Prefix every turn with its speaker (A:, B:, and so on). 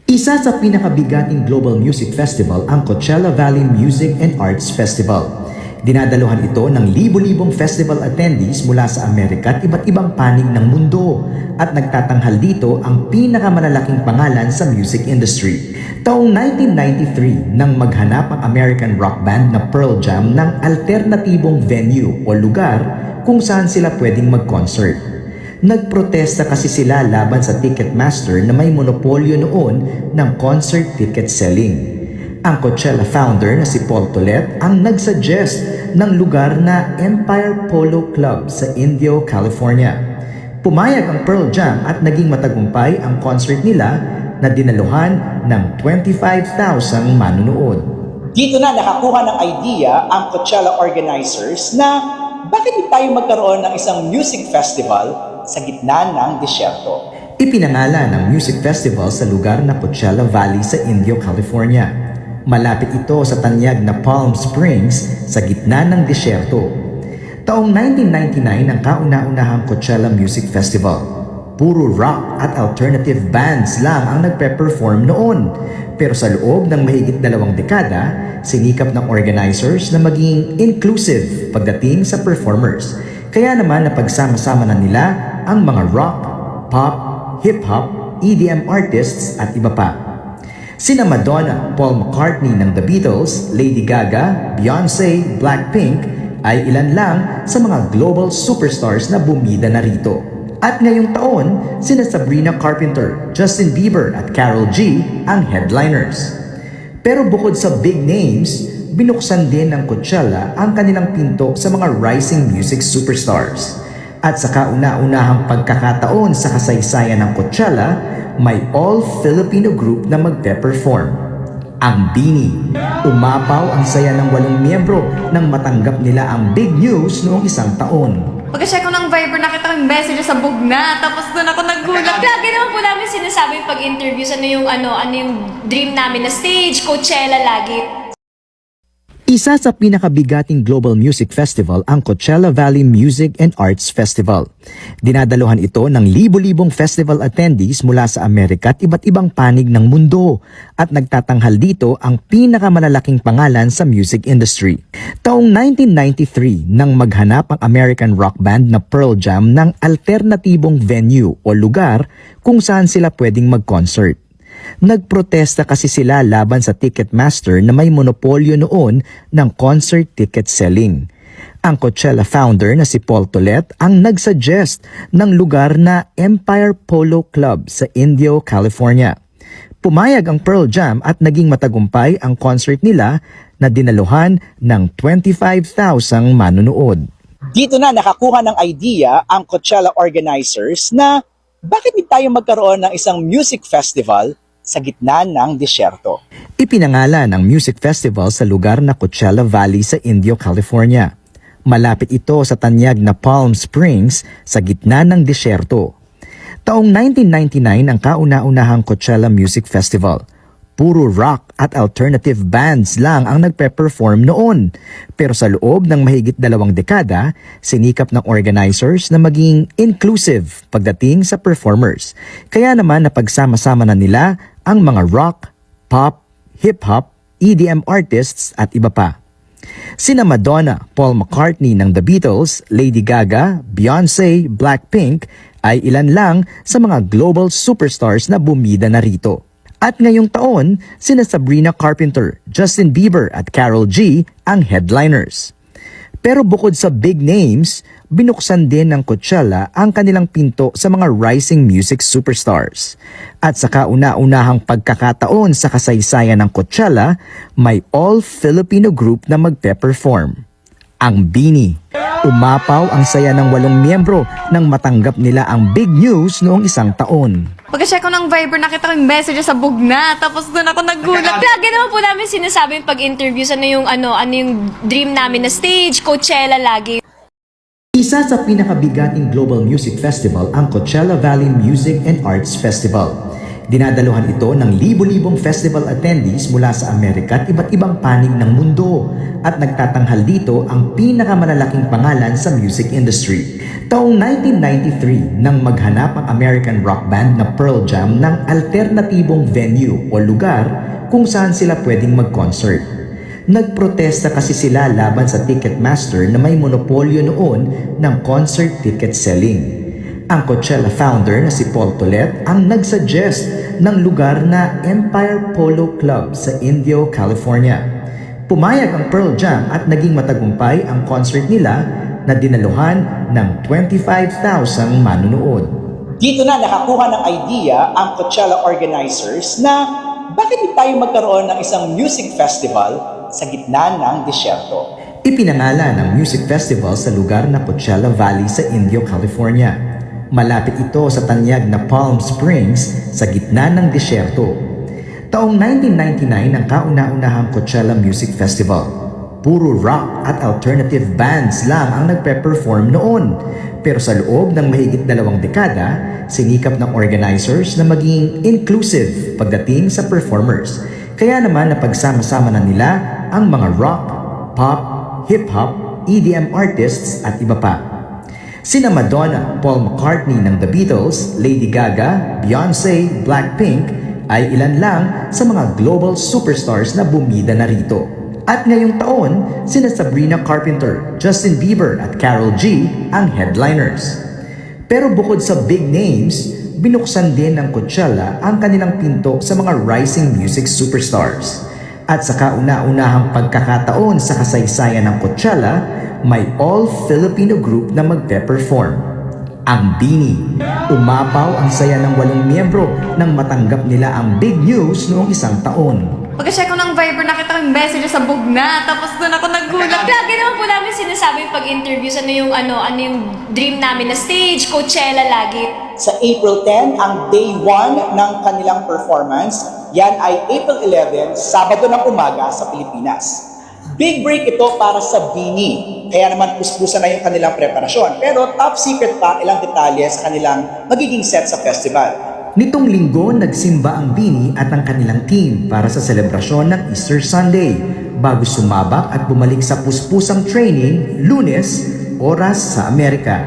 A: Isa sa pinakabigating global music festival ang Coachella Valley Music and Arts Festival. Dinadaluhan ito ng libo-libong festival attendees mula sa Amerika at iba't ibang panig ng mundo at nagtatanghal dito ang pinakamalalaking pangalan sa music industry. Taong 1993 nang maghanap ang American rock band na Pearl Jam ng alternatibong venue o lugar kung saan sila pwedeng mag-concert. Nagprotesta kasi sila laban sa Ticketmaster na may monopolyo noon ng concert ticket selling. Ang Coachella founder na si Paul Tolet ang nagsuggest ng lugar na Empire Polo Club sa Indio, California. Pumayag ang Pearl Jam at naging matagumpay ang concert nila na dinaluhan ng 25,000 manunood.
B: Dito na nakakuha ng idea ang Coachella organizers na bakit di tayo magkaroon ng isang music festival sa gitna ng disyerto.
A: Ipinangalan ang music festival sa lugar na Coachella Valley sa Indio, California. Malapit ito sa tanyag na Palm Springs sa gitna ng disyerto. Taong 1999 ang kauna-unahang Coachella Music Festival. Puro rock at alternative bands lang ang nagpe-perform noon. Pero sa loob ng mahigit 2 dekada, sinikap ng organizers na maging inclusive pagdating sa performers. Kaya naman napagsama-sama na nila ang mga rock, pop, hip-hop, EDM artists at iba pa. Sina Madonna, Paul McCartney ng The Beatles, Lady Gaga, Beyonce, Blackpink ay ilan lang sa mga global superstars na bumida na rito. At ngayong taon, sina Sabrina Carpenter, Justin Bieber at Karol G ang headliners. Pero bukod sa big names, binuksan din ng Coachella ang kanilang pinto sa mga rising music superstars. At sa kauna-unahang pagkakataon sa kasaysayan ng Coachella, may all-Filipino group na magpe-perform. Ang BINI. Umapaw ang saya ng 8 miyembro nang matanggap nila ang big news noong isang taon.
C: Pagka-check ko ng Viber, nakita ko yung message sa bugna, tapos doon ako nagulat. Lagi naman po namin sinasabi pag-interviews, ano yung dream namin na stage, Coachella lagi.
A: Isa sa pinakabigating global music festival ang Coachella Valley Music and Arts Festival. Dinadaluhan ito ng libo-libong festival attendees mula sa Amerika at iba't ibang panig ng mundo at nagtatanghal dito ang pinakamalalaking pangalan sa music industry. Taong 1993 nang maghanap ang American rock band na Pearl Jam ng alternatibong venue o lugar kung saan sila pwedeng mag-concert. Nagprotesta kasi sila laban sa Ticketmaster na may monopolyo noon ng concert ticket selling. Ang Coachella founder na si Paul Tolet ang nagsuggest ng lugar na Empire Polo Club sa Indio, California. Pumayag ang Pearl Jam at naging matagumpay ang concert nila na dinaluhan ng 25,000 manunood.
B: Dito na nakakuha ng idea ang Coachella organizers na bakit di tayo magkaroon ng isang music festival sa gitna ng disyerto.
A: Ipinangalan ang music festival sa lugar na Coachella Valley sa Indio, California. Malapit ito sa tanyag na Palm Springs sa gitna ng disyerto. Taong 1999 ang kauna-unahang Coachella Music Festival. Puro rock at alternative bands lang ang nagpe-perform noon. Pero sa loob ng mahigit 2 dekada, sinikap ng organizers na maging inclusive pagdating sa performers. Kaya naman napagsama-sama na nila ang mga rock, pop, hip-hop, EDM artists at iba pa. Sina Madonna, Paul McCartney ng The Beatles, Lady Gaga, Beyonce, Blackpink ay ilan lang sa mga global superstars na bumida na rito. At ngayong taon, sina Sabrina Carpenter, Justin Bieber at Karol G ang headliners. Pero bukod sa big names, binuksan din ng Coachella ang kanilang pinto sa mga rising music superstars. At sa kauna-unahang pagkakataon sa kasaysayan ng Coachella, may all-Filipino group na magpe-perform. Ang BINI. Umapaw ang saya ng 8 miyembro nang matanggap nila ang big news noong isang taon.
C: Pagka-check ko ng Viber, nakita ko yung message sa bugna, tapos doon ako nagulat. Lagi naman po namin sinasabi pag-interviews, ano yung dream namin na stage, Coachella lagi.
A: Isa sa pinakabigating global music festival ang Coachella Valley Music and Arts Festival. Dinadaluhan ito ng libo-libong festival attendees mula sa Amerika at iba't ibang panig ng mundo at nagtatanghal dito ang pinakamalalaking pangalan sa music industry. Taong 1993 nang maghanap ang American rock band na Pearl Jam ng alternatibong venue o lugar kung saan sila pwedeng mag-concert. Nagprotesta kasi sila laban sa Ticketmaster na may monopolyo noon ng concert ticket selling. Ang Coachella founder na si Paul Tolet ang nagsuggest ng lugar na Empire Polo Club sa Indio, California. Pumayag ang Pearl Jam at naging matagumpay ang concert nila na dinaluhan ng 25,000 manunood.
B: Dito na nakakuha ng idea ang Coachella organizers na bakit di tayo magkaroon ng isang music festival sa gitna ng disyerto.
A: Ipinangalan ang music festival sa lugar na Coachella Valley sa Indio, California. Malapit ito sa tanyag na Palm Springs sa gitna ng disyerto. Taong 1999 ang kauna-unahang Coachella Music Festival. Puro rock at alternative bands lang ang nagpe-perform noon. Pero sa loob ng mahigit 2 dekada, sinikap ng organizers na maging inclusive pagdating sa performers. Kaya naman napagsama-sama na nila ang mga rock, pop, hip-hop, EDM artists at iba pa. Sina Madonna, Paul McCartney ng The Beatles, Lady Gaga, Beyonce, Blackpink ay ilan lang sa mga global superstars na bumida na rito. At ngayong taon, sina Sabrina Carpenter, Justin Bieber at Karol G ang headliners. Pero bukod sa big names, binuksan din ng Coachella ang kanilang pinto sa mga rising music superstars. At sa kauna-unahang pagkakataon sa kasaysayan ng Coachella, may all-Filipino group na magpe-perform. Ang BINI. Umapaw ang saya ng 8 miyembro nang matanggap nila ang big news noong isang taon.
C: Pagka-check ko ng Viber, nakita ko yung message sa bugna. Tapos doon ako nagulat. Lagi naman po namin sinasabi pag-interviews, ano yung dream namin na stage, Coachella lagi.
B: Sa April 10, ang day 1 ng kanilang performance, yan ay April 11, Sabado ng umaga sa Pilipinas. Big break ito para sa BINI. Kaya naman puspusan na yung kanilang preparasyon. Pero top secret pa ilang detalye sa kanilang magiging set sa festival.
A: Nitong linggo, nagsimba ang BINI at ang kanilang team para sa selebrasyon ng Easter Sunday bago sumabak at bumalik sa puspusang training Lunes, oras sa Amerika.